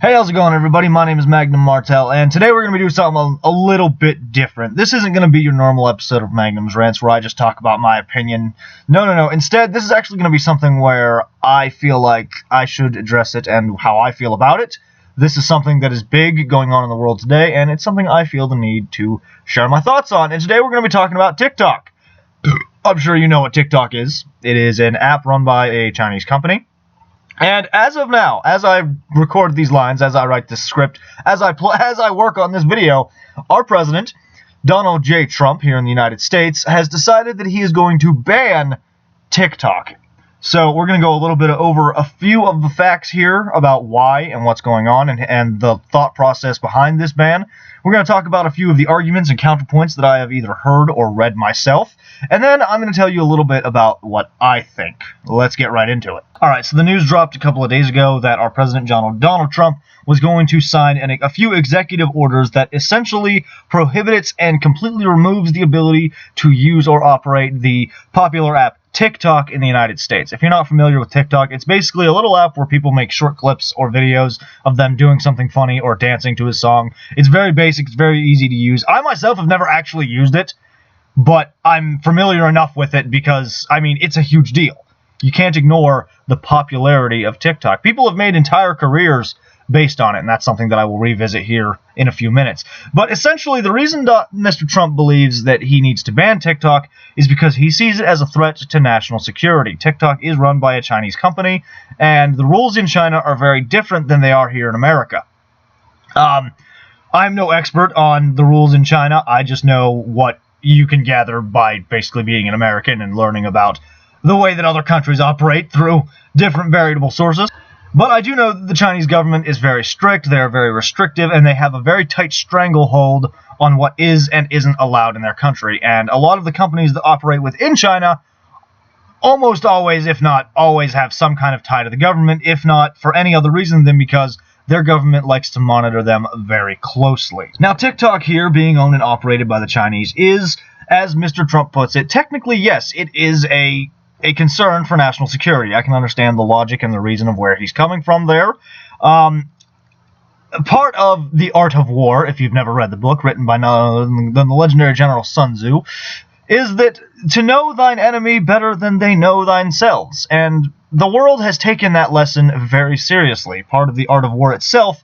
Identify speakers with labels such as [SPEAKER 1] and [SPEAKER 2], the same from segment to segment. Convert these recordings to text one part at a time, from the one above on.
[SPEAKER 1] Hey, how's it going, everybody? My name is Magnum Martel, and today we're going to be doing something a little bit different. This isn't going to be your normal episode of Magnum's Rants where I just talk about my opinion. No. Instead, this is actually going to be something where I feel like I should address it and how I feel about it. This is something that is big going on in the world today, and it's something I feel the need to share my thoughts on. And today we're going to be talking about TikTok. I'm sure you know what TikTok is. It is an app run by a Chinese company. And as of now, as I record these lines, as I write this script, as I work on this video, our president, Donald J. Trump, here in the United States, has decided that he is going to ban TikTok. So we're going to go a little bit over a few of the facts here about why and what's going on and the thought process behind this ban. We're going to talk about a few of the arguments and counterpoints that I have either heard or read myself. And then I'm going to tell you a little bit about what I think. Let's get right into it. All right, so the news dropped a couple of days ago that our president, Donald Trump, was going to sign a few executive orders that essentially prohibits and completely removes the ability to use or operate the popular app TikTok in the United States. If you're not familiar with TikTok, it's basically a little app where people make short clips or videos of them doing something funny or dancing to a song. It's very basic. It's very easy to use. I myself have never actually used it, but I'm familiar enough with it because, I mean, it's a huge deal. You can't ignore the popularity of TikTok. People have made entire careers based on it, and that's something that I will revisit here in a few minutes. But essentially, the reason Mr. Trump believes that he needs to ban TikTok is because he sees it as a threat to national security. TikTok is run by a Chinese company, and the rules in China are very different than they are here in America. I'm no expert on the rules in China. I just know what you can gather by basically being an American and learning about the way that other countries operate through different variable sources. But I do know that the Chinese government is very strict, they're very restrictive, and they have a very tight stranglehold on what is and isn't allowed in their country. And a lot of the companies that operate within China almost always, if not always, have some kind of tie to the government, if not for any other reason than because their government likes to monitor them very closely. Now, TikTok here, being owned and operated by the Chinese, is, as Mr. Trump puts it, technically, yes, it is a concern for national security. I can understand the logic and the reason of where he's coming from there. Part of The Art of War, if you've never read the book, written by none other than the legendary General Sun Tzu, is that to know thine enemy better than they know themselves. And the world has taken that lesson very seriously. Part of The Art of War itself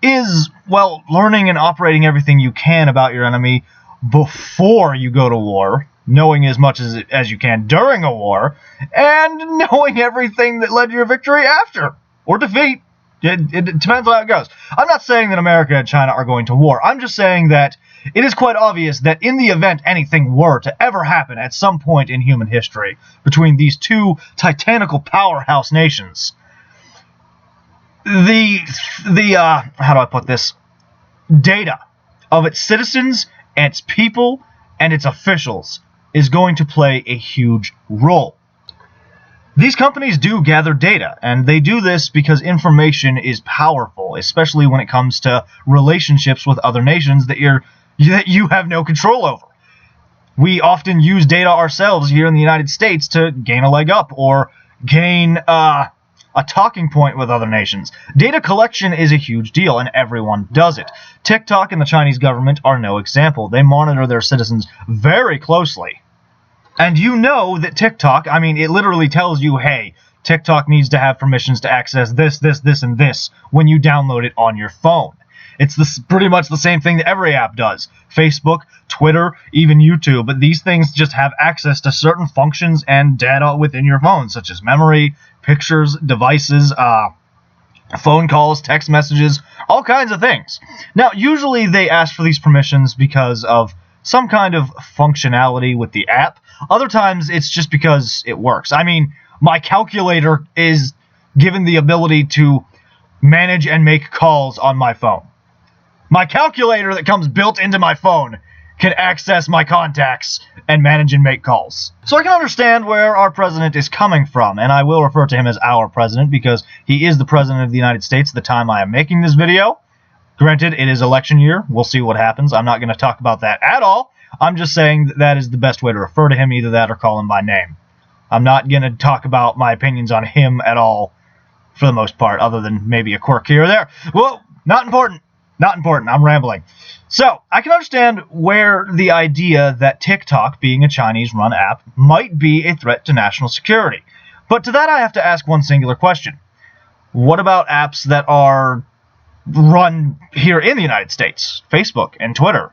[SPEAKER 1] is, well, learning and operating everything you can about your enemy before you go to war, knowing as much as you can during a war, and knowing everything that led to your victory after, or defeat. It depends on how it goes. I'm not saying that America and China are going to war. I'm just saying that it is quite obvious that in the event anything were to ever happen at some point in human history between these two titanical powerhouse nations, how do I put this? Data of its citizens and its people and its officials is going to play a huge role. These companies do gather data, and they do this because information is powerful, especially when it comes to relationships with other nations that you have no control over. We often use data ourselves here in the United States to gain a leg up or gain a talking point with other nations. Data collection is a huge deal, and everyone does it. TikTok and the Chinese government are no example. They monitor their citizens very closely. And you know that TikTok, I mean, it literally tells you, hey, TikTok needs to have permissions to access this, and this when you download it on your phone. It's pretty much the same thing that every app does. Facebook, Twitter, even YouTube. But these things just have access to certain functions and data within your phone, such as memory, pictures, devices, phone calls, text messages, all kinds of things. Now, usually they ask for these permissions because of some kind of functionality with the app. Other times it's just because it works. I mean, my calculator is given the ability to manage and make calls on my phone. My calculator that comes built into my phone can access my contacts and manage and make calls. So I can understand where our president is coming from, and I will refer to him as our president because he is the president of the United States at the time I am making this video. Granted, it is election year. We'll see what happens. I'm not going to talk about that at all. I'm just saying that is the best way to refer to him, either that or call him by name. I'm not going to talk about my opinions on him at all for the most part, other than maybe a quirk here or there. Well, not important. Not important. I'm rambling. So, I can understand where the idea that TikTok, being a Chinese-run app, might be a threat to national security. But to that I have to ask one singular question. What about apps that are run here in the United States? Facebook and Twitter.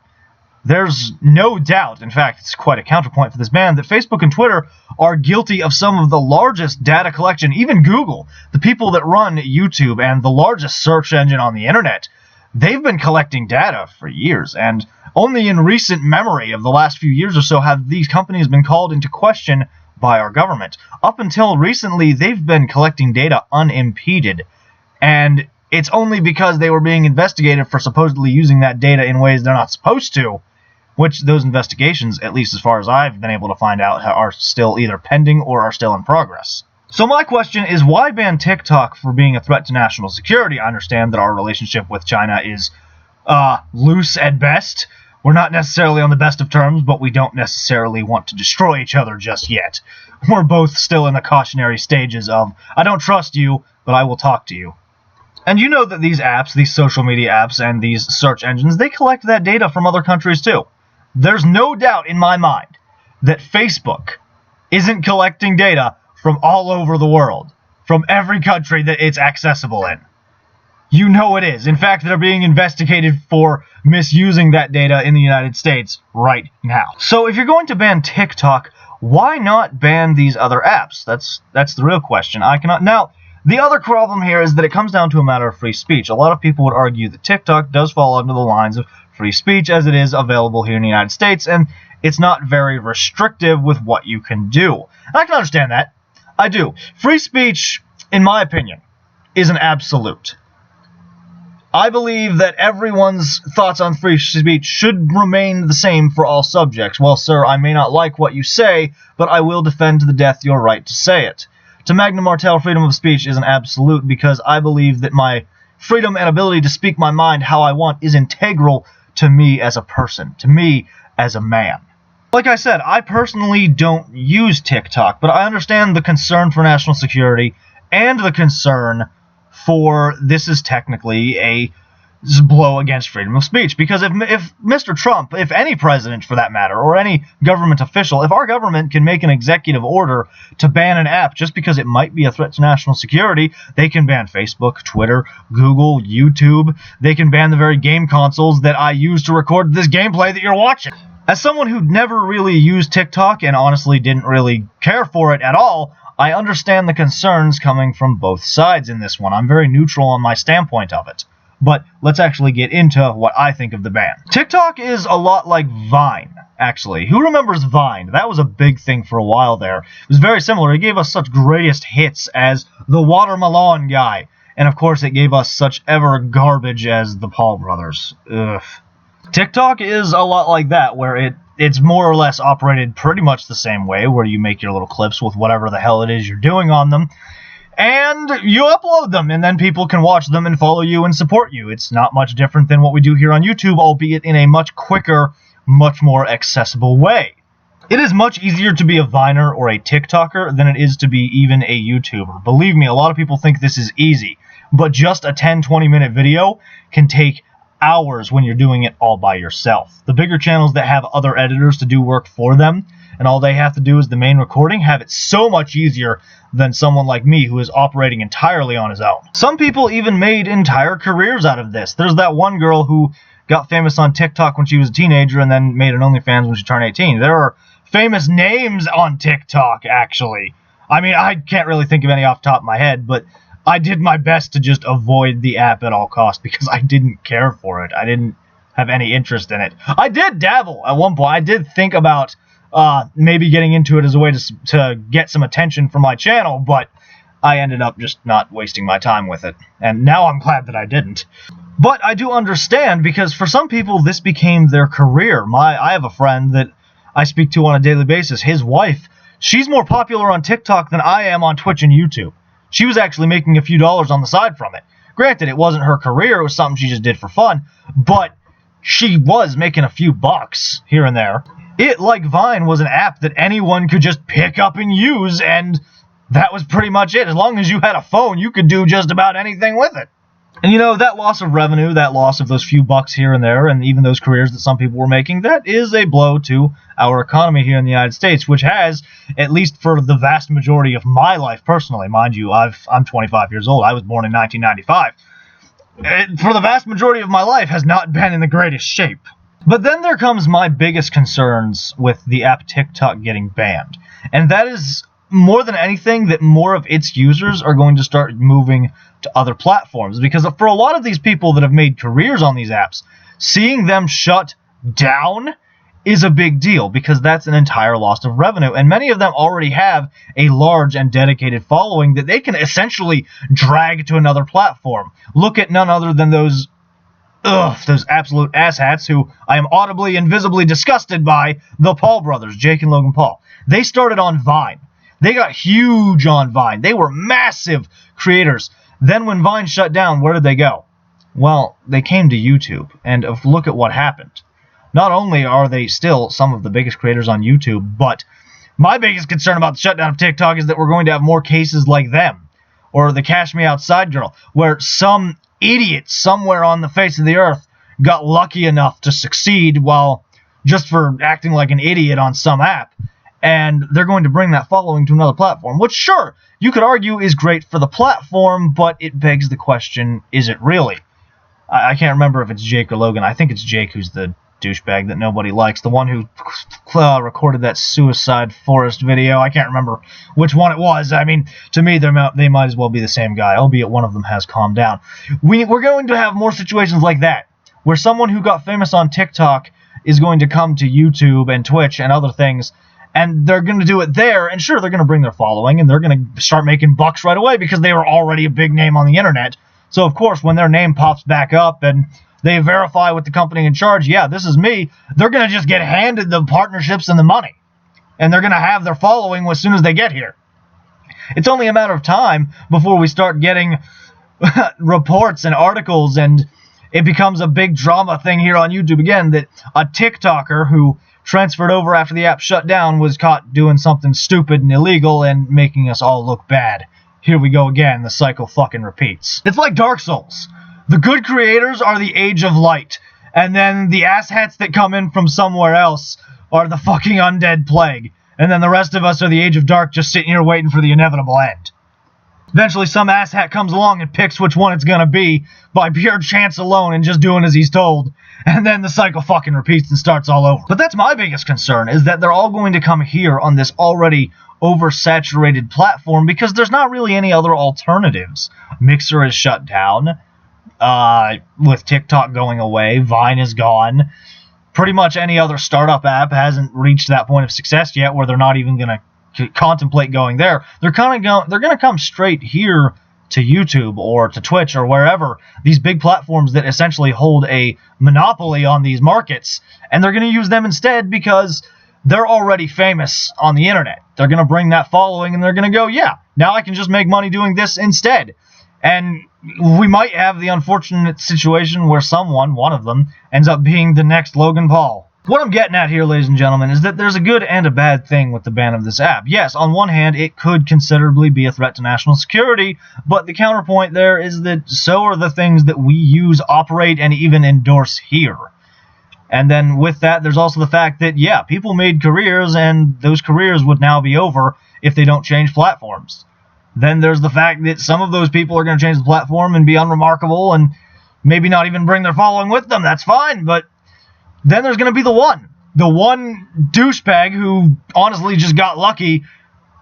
[SPEAKER 1] There's no doubt, in fact, it's quite a counterpoint for this ban, that Facebook and Twitter are guilty of some of the largest data collection, even Google, the people that run YouTube and the largest search engine on the internet. They've been collecting data for years, and only in recent memory of the last few years or so have these companies been called into question by our government. Up until recently, they've been collecting data unimpeded, and it's only because they were being investigated for supposedly using that data in ways they're not supposed to, which those investigations, at least as far as I've been able to find out, are still either pending or are still in progress. So my question is, why ban TikTok for being a threat to national security? I understand that our relationship with China is loose at best. We're not necessarily on the best of terms, but we don't necessarily want to destroy each other just yet. We're both still in the cautionary stages of, I don't trust you, but I will talk to you. And you know that these apps, these social media apps, and these search engines, they collect that data from other countries too. There's no doubt in my mind that Facebook isn't collecting data from all over the world, from every country that it's accessible in. You know it is. In fact, they're being investigated for misusing that data in the United States right now. So if you're going to ban TikTok, why not ban these other apps? That's the real question. Now, the other problem here is that it comes down to a matter of free speech. A lot of people would argue that TikTok does fall under the lines of free speech as it is available here in the United States, and it's not very restrictive with what you can do. And I can understand that. I do. Free speech, in my opinion, is an absolute. I believe that everyone's thoughts on free speech should remain the same for all subjects. Well, sir, I may not like what you say, but I will defend to the death your right to say it. To Magna Martell, freedom of speech is an absolute because I believe that my freedom and ability to speak my mind how I want is integral to me as a person, to me as a man. Like I said, I personally don't use TikTok, but I understand the concern for national security and the concern for this is technically a blow against freedom of speech. Because if Mr. Trump, if any president for that matter, or any government official, if our government can make an executive order to ban an app just because it might be a threat to national security, they can ban Facebook, Twitter, Google, YouTube. They can ban the very game consoles that I use to record this gameplay that you're watching. As someone who never really used TikTok and honestly didn't really care for it at all, I understand the concerns coming from both sides in this one. I'm very neutral on my standpoint of it. But let's actually get into what I think of the ban. TikTok is a lot like Vine, actually. Who remembers Vine? That was a big thing for a while there. It was very similar. It gave us such greatest hits as the Watermelon guy. And of course it gave us such ever garbage as the Paul Brothers. Ugh. TikTok is a lot like that, where it's more or less operated pretty much the same way, where you make your little clips with whatever the hell it is you're doing on them, and you upload them, and then people can watch them and follow you and support you. It's not much different than what we do here on YouTube, albeit in a much quicker, much more accessible way. It is much easier to be a Viner or a TikToker than it is to be even a YouTuber. Believe me, a lot of people think this is easy, but just a 10-20 minute video can take hours when you're doing it all by yourself. The bigger channels that have other editors to do work for them, and all they have to do is the main recording, have it so much easier than someone like me who is operating entirely on his own. Some people even made entire careers out of this. There's that one girl who got famous on TikTok when she was a teenager and then made an OnlyFans when she turned 18. There are famous names on TikTok, actually. I mean, I can't really think of any off the top of my head, but I did my best to just avoid the app at all costs because I didn't care for it. I didn't have any interest in it. I did dabble at one point. I did think about maybe getting into it as a way to get some attention for my channel, but I ended up just not wasting my time with it. And now I'm glad that I didn't. But I do understand, because for some people this became their career. I have a friend that I speak to on a daily basis. His wife, she's more popular on TikTok than I am on Twitch and YouTube. She was actually making a few dollars on the side from it. Granted, it wasn't her career, it was something she just did for fun, but she was making a few bucks here and there. It, like Vine, was an app that anyone could just pick up and use, and that was pretty much it. As long as you had a phone, you could do just about anything with it. And you know, that loss of revenue, that loss of those few bucks here and there, and even those careers that some people were making, that is a blow to our economy here in the United States, which has, at least for the vast majority of my life personally, mind you, I'm 25 years old, I was born in 1995, for the vast majority of my life has not been in the greatest shape. But then there comes my biggest concerns with the app TikTok getting banned, and that is, more than anything, that more of its users are going to start moving to other platforms. Because for a lot of these people that have made careers on these apps, seeing them shut down is a big deal, because that's an entire loss of revenue. And many of them already have a large and dedicated following that they can essentially drag to another platform. Look at none other than those absolute asshats who I am audibly and visibly disgusted by, the Paul brothers, Jake and Logan Paul. They started on Vine. They got huge on Vine. They were massive creators. Then when Vine shut down, where did they go? Well, they came to YouTube, and look at what happened. Not only are they still some of the biggest creators on YouTube, but my biggest concern about the shutdown of TikTok is that we're going to have more cases like them, or the Cash Me Outside girl, where some idiot somewhere on the face of the earth got lucky enough to succeed while just for acting like an idiot on some app. And they're going to bring that following to another platform, which, sure, you could argue is great for the platform, but it begs the question, is it really? I can't remember if it's Jake or Logan. I think it's Jake who's the douchebag that nobody likes, the one who recorded that Suicide Forest video. I can't remember which one it was. I mean, to me, they might as well be the same guy, albeit one of them has calmed down. We're going to have more situations like that, where someone who got famous on TikTok is going to come to YouTube and Twitch and other things, and they're going to do it there, and sure, they're going to bring their following, and they're going to start making bucks right away because they were already a big name on the internet. So, of course, when their name pops back up and they verify with the company in charge, yeah, this is me, they're going to just get handed the partnerships and the money. And they're going to have their following as soon as they get here. It's only a matter of time before we start getting reports and articles, and it becomes a big drama thing here on YouTube again that a TikToker who transferred over after the app shut down was caught doing something stupid and illegal and making us all look bad. Here we go again, the cycle fucking repeats. It's like Dark Souls. The good creators are the Age of Light, and then the asshats that come in from somewhere else are the fucking undead plague, and then the rest of us are the Age of Dark just sitting here waiting for the inevitable end. Eventually some asshat comes along and picks which one it's gonna be by pure chance alone and just doing as he's told, and then the cycle fucking repeats and starts all over. But that's my biggest concern, is that they're all going to come here on this already oversaturated platform because there's not really any other alternatives. Mixer is shut down, with TikTok going away, Vine is gone. Pretty much any other startup app hasn't reached that point of success yet where they're not even going to contemplate going there. They're going to come straight here to YouTube or to Twitch or wherever, these big platforms that essentially hold a monopoly on these markets, and they're going to use them instead because they're already famous on the internet. They're going to bring that following, and they're going to go, yeah, now I can just make money doing this instead. And we might have the unfortunate situation where one of them, ends up being the next Logan Paul. What I'm getting at here, ladies and gentlemen, is that there's a good and a bad thing with the ban of this app. Yes, on one hand, it could considerably be a threat to national security, but the counterpoint there is that so are the things that we use, operate, and even endorse here. And then with that, there's also the fact that, yeah, people made careers, and those careers would now be over if they don't change platforms. Then there's the fact that some of those people are going to change the platform and be unremarkable and maybe not even bring their following with them. That's fine, but then there's going to be the one douchebag who honestly just got lucky,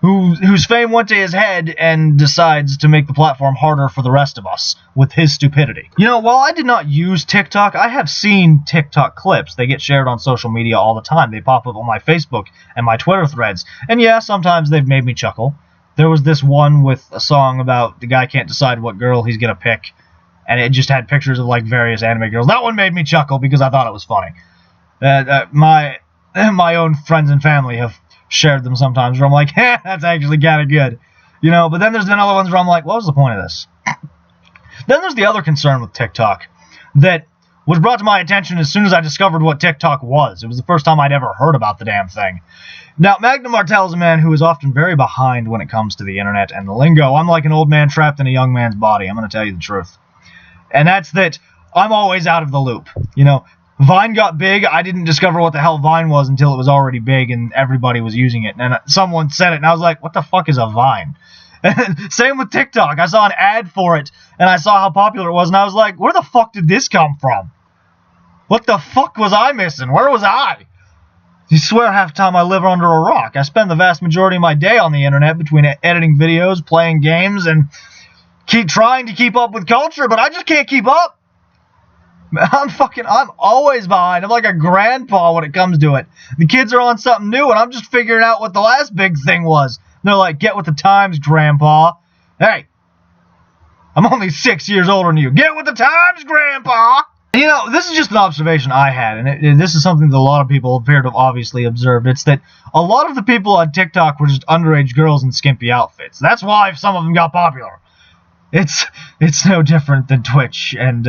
[SPEAKER 1] whose fame went to his head and decides to make the platform harder for the rest of us with his stupidity. You know, while I did not use TikTok, I have seen TikTok clips. They get shared on social media all the time. They pop up on my Facebook and my Twitter threads. And yeah, sometimes they've made me chuckle. There was this one with a song about the guy can't decide what girl he's going to pick, and it just had pictures of like various anime girls. That one made me chuckle because I thought it was funny. My own friends and family have shared them sometimes where I'm like, that's actually kind of good. You know, but then there's been other ones where I'm like, what was the point of this? Then there's the other concern with TikTok that was brought to my attention as soon as I discovered what TikTok was. It was the first time I'd ever heard about the damn thing. Now, Magnum Martell is a man who is often very behind when it comes to the internet and the lingo. I'm like an old man trapped in a young man's body. I'm going to tell you the truth. And that's that I'm always out of the loop. You know, Vine got big. I didn't discover what the hell Vine was until it was already big and everybody was using it. And someone said it, and I was like, what the fuck is a Vine? And same with TikTok. I saw an ad for it, and I saw how popular it was, and I was like, where the fuck did this come from? What the fuck was I missing? Where was I? You swear half the time I live under a rock. I spend the vast majority of my day on the internet between editing videos, playing games, and trying to keep up with culture, but I just can't keep up. I'm always behind. I'm like a grandpa when it comes to it. The kids are on something new, and I'm just figuring out what the last big thing was. And they're like, get with the times, grandpa. Hey, I'm only 6 years older than you. Get with the times, grandpa. You know, this is just an observation I had, and this is something that a lot of people appear to have obviously observed. It's that a lot of the people on TikTok were just underage girls in skimpy outfits. That's why some of them got popular. It's no different than Twitch and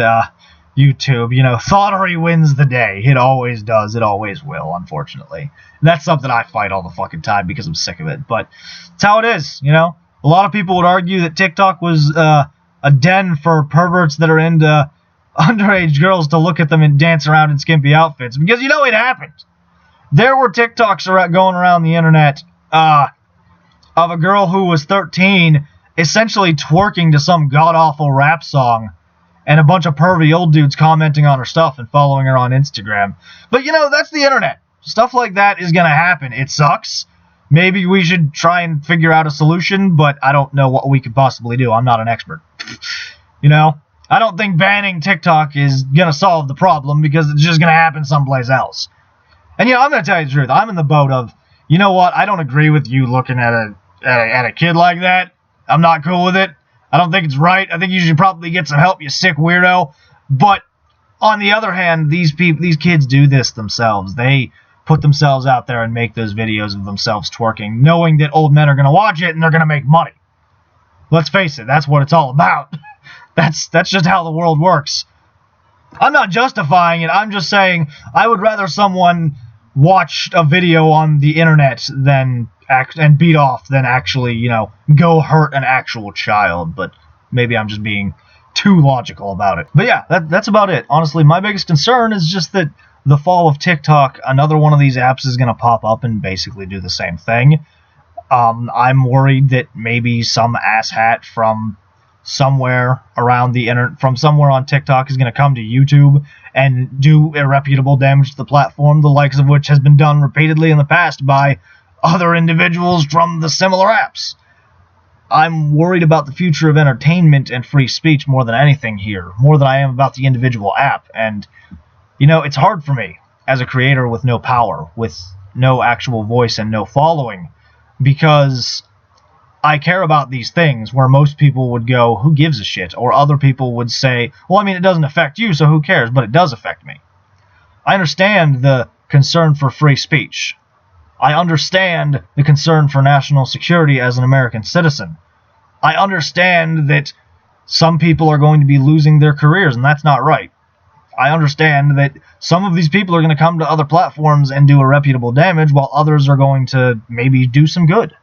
[SPEAKER 1] YouTube. You know, thoughterly wins the day. It always does. It always will, unfortunately. And that's something I fight all the fucking time because I'm sick of it. But it's how it is, you know. A lot of people would argue that TikTok was a den for perverts that are into underage girls to look at them and dance around in skimpy outfits, because you know it happened. There were TikToks going around the internet of a girl who was 13 essentially twerking to some god-awful rap song, and a bunch of pervy old dudes commenting on her stuff and following her on Instagram. But you know, that's the internet. Stuff like that is going to happen. It sucks. Maybe we should try and figure out a solution, but I don't know what we could possibly do. I'm not an expert. You know? I don't think banning TikTok is going to solve the problem, because it's just going to happen someplace else. And, you know, I'm going to tell you the truth. I'm in the boat of, you know what, I don't agree with you looking at a kid like that. I'm not cool with it. I don't think it's right. I think you should probably get some help, you sick weirdo. But on the other hand, these kids do this themselves. They put themselves out there and make those videos of themselves twerking, knowing that old men are going to watch it and they're going to make money. Let's face it, that's what it's all about. That's just how the world works. I'm not justifying it. I'm just saying I would rather someone watch a video on the internet and beat off than actually, you know, go hurt an actual child. But maybe I'm just being too logical about it. But yeah, that's about it. Honestly, my biggest concern is just that the fall of TikTok, another one of these apps is going to pop up and basically do the same thing. I'm worried that maybe some asshat from somewhere around the internet, from somewhere on TikTok, is going to come to YouTube and do irreputable damage to the platform, the likes of which has been done repeatedly in the past by other individuals from the similar apps. I'm worried about the future of entertainment and free speech more than anything here, more than I am about the individual app. And, you know, it's hard for me as a creator with no power, with no actual voice and no following, because I care about these things where most people would go, who gives a shit? Or other people would say, well, I mean, it doesn't affect you, so who cares? But it does affect me. I understand the concern for free speech. I understand the concern for national security as an American citizen. I understand that some people are going to be losing their careers, and that's not right. I understand that some of these people are going to come to other platforms and do irreputable damage, while others are going to maybe do some good.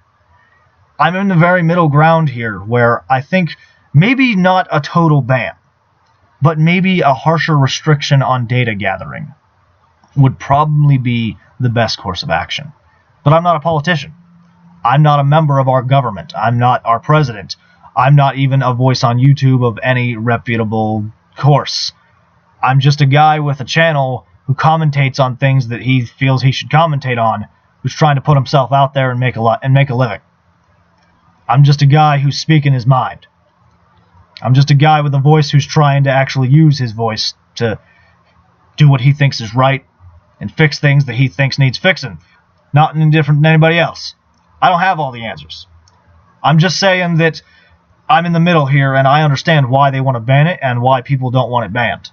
[SPEAKER 1] I'm in the very middle ground here, where I think maybe not a total ban, but maybe a harsher restriction on data gathering would probably be the best course of action. But I'm not a politician. I'm not a member of our government. I'm not our president. I'm not even a voice on YouTube of any reputable course. I'm just a guy with a channel who commentates on things that he feels he should commentate on, who's trying to put himself out there and make a living. I'm just a guy who's speaking his mind. I'm just a guy with a voice who's trying to actually use his voice to do what he thinks is right and fix things that he thinks needs fixing. Not any different than anybody else. I don't have all the answers. I'm just saying that I'm in the middle here, and I understand why they want to ban it and why people don't want it banned.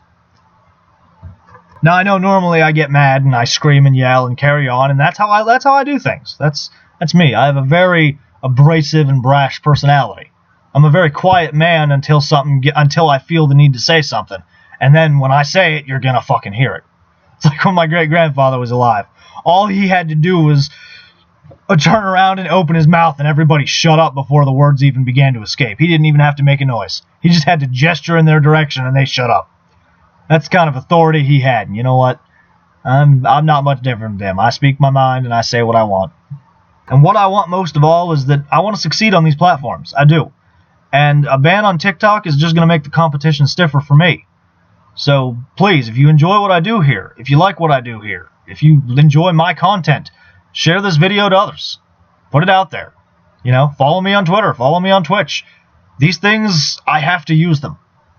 [SPEAKER 1] Now, I know normally I get mad and I scream and yell and carry on, and that's how I do things. That's me. I have a very abrasive and brash personality. I'm a very quiet man until I feel the need to say something, and then when I say it, you're gonna fucking hear it. It's like when my great-grandfather was alive. All he had to do was turn around and open his mouth, and everybody shut up before the words even began to escape. He didn't even have to make a noise. He just had to gesture in their direction, and they shut up. That's the kind of authority he had. And you know what? I'm not much different than them. I speak my mind, and I say what I want. And what I want most of all is that I want to succeed on these platforms. I do. And a ban on TikTok is just going to make the competition stiffer for me. So please, if you enjoy what I do here, if you like what I do here, if you enjoy my content, share this video to others. Put it out there. You know, follow me on Twitter, follow me on Twitch. These things, I have to use them.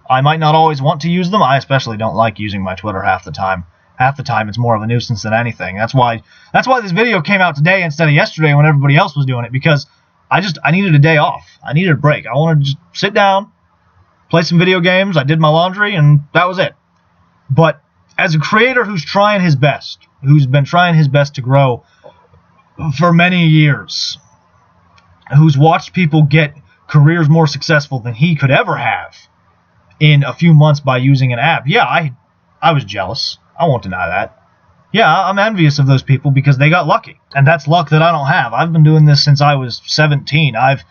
[SPEAKER 1] I might not always want to use them. I especially don't like using my Twitter half the time. Half the time it's more of a nuisance than anything. That's why this video came out today instead of yesterday when everybody else was doing it, because I needed a day off. I needed a break. I wanted to just sit down, play some video games. I did my laundry, and that was it. But as a creator who's trying his best, who's been trying his best to grow for many years, who's watched people get careers more successful than he could ever have in a few months by using an app, yeah, I was jealous. I won't deny that. Yeah, I'm envious of those people because they got lucky. And that's luck that I don't have. I've been doing this since I was 17. I've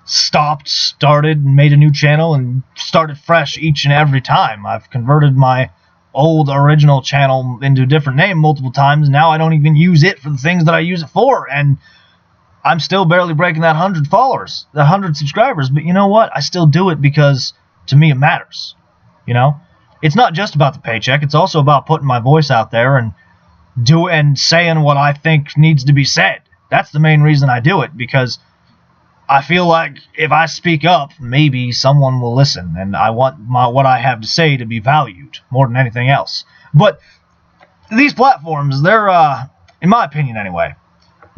[SPEAKER 1] stopped, started, and made a new channel and started fresh each and every time. I've converted my old original channel into a different name multiple times. Now I don't even use it for the things that I use it for. And I'm still barely breaking that 100 followers, the 100 subscribers. But you know what? I still do it because to me it matters. You know? It's not just about the paycheck. It's also about putting my voice out there and saying what I think needs to be said. That's the main reason I do it, because I feel like if I speak up, maybe someone will listen, and I want what I have to say to be valued more than anything else. But these platforms, they're, in my opinion anyway,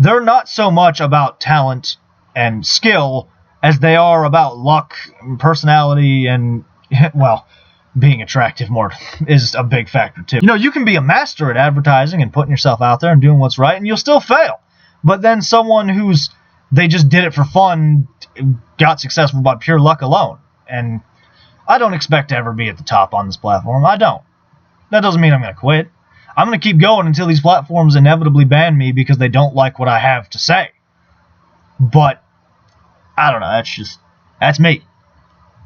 [SPEAKER 1] they're not so much about talent and skill as they are about luck and personality and, well, being attractive more is a big factor too. You know, you can be a master at advertising and putting yourself out there and doing what's right, and you'll still fail. But then someone they just did it for fun, got successful by pure luck alone. And I don't expect to ever be at the top on this platform. I don't. That doesn't mean I'm going to quit. I'm going to keep going until these platforms inevitably ban me because they don't like what I have to say. But I don't know. That's me.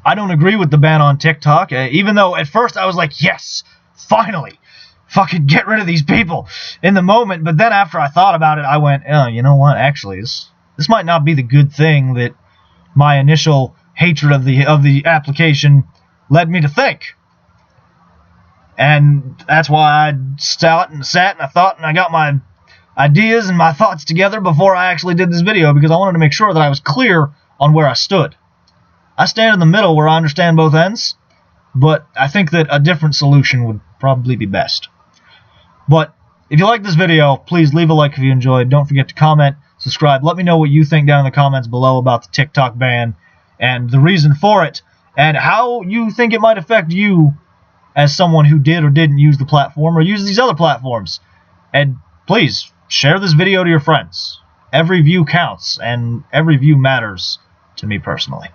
[SPEAKER 1] I don't agree with the ban on TikTok, even though at first I was like, yes, finally, fucking get rid of these people in the moment. But then after I thought about it, I went, oh, you know what, actually, this might not be the good thing that my initial hatred of the application led me to think. And that's why I sat and I thought, and I got my ideas and my thoughts together before I actually did this video, because I wanted to make sure that I was clear on where I stood. I stand in the middle where I understand both ends, but I think that a different solution would probably be best. But if you like this video, please leave a like if you enjoyed. Don't forget to comment, subscribe. Let me know what you think down in the comments below about the TikTok ban and the reason for it, and how you think it might affect you as someone who did or didn't use the platform or use these other platforms. And please, share this video to your friends. Every view counts, and every view matters to me personally.